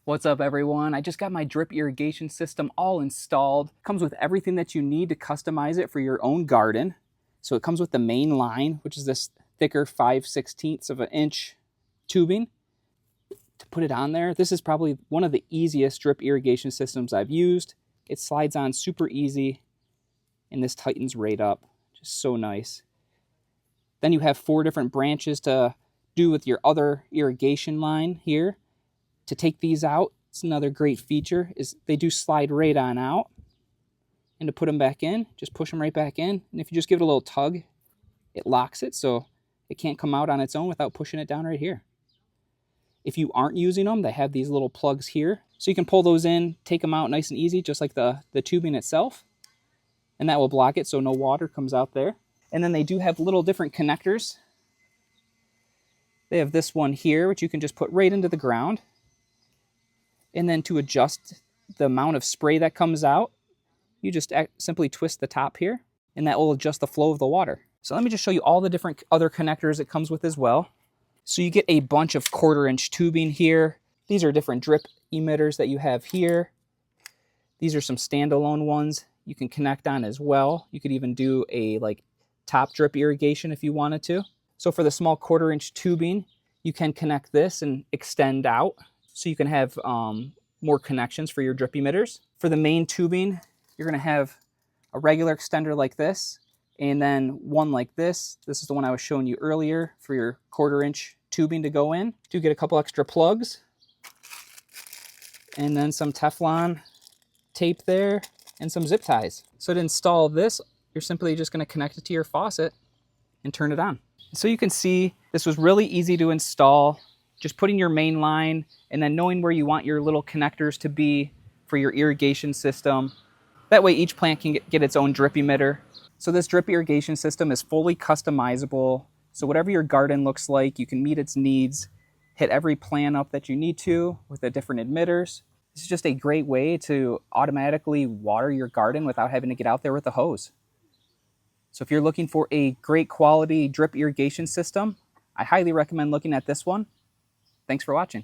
What's up everyone? I just got my drip irrigation system all installed. Comes with everything that you need to customize it for your own garden. So it comes with the main line, which is this thicker 5/16 of an inch tubing. To put it on there, this is probably one of the easiest drip irrigation systems I've used. It slides on super easy and this tightens right up. Just so nice. Then you have 4 different branches to do with your other irrigation line here. To take these out, it's another great feature, is they do slide right on out. And to put them back in, just push them right back in. And if you just give it a little tug, it locks it so it can't come out on its own without pushing it down right here. If you aren't using them, they have these little plugs here. So you can pull those in, take them out nice and easy, just like the tubing itself. And that will block it so no water comes out there. And then they do have little different connectors. They have this one here, which you can just put right into the ground. And then to adjust the amount of spray that comes out, you just simply twist the top here, and that will adjust the flow of the water. So let me just show you all the different other connectors it comes with as well. So you get a bunch of 1/4 inch tubing here. These are different drip emitters that you have here. These are some standalone ones you can connect on as well. You could even do a top drip irrigation if you wanted to. So for the small 1/4 inch tubing, you can connect this and extend out. So you can have more connections for your drip emitters. For the main tubing, you're going to have a regular extender like this, and then one like this. This is the one I was showing you earlier for your 1/4 inch tubing to go in. Do get a couple extra plugs, and then some Teflon tape there, and some zip ties. So to install this, you're simply just going to connect it to your faucet and turn it on. So you can see this was really easy to install. Just putting your main line and then knowing where you want your little connectors to be for your irrigation system. That way each plant can get its own drip emitter. So this drip irrigation system is fully customizable. So whatever your garden looks like, you can meet its needs, hit every plant up that you need to with the different emitters. This is just a great way to automatically water your garden without having to get out there with a hose. So if you're looking for a great quality drip irrigation system, I highly recommend looking at this one. Thanks for watching.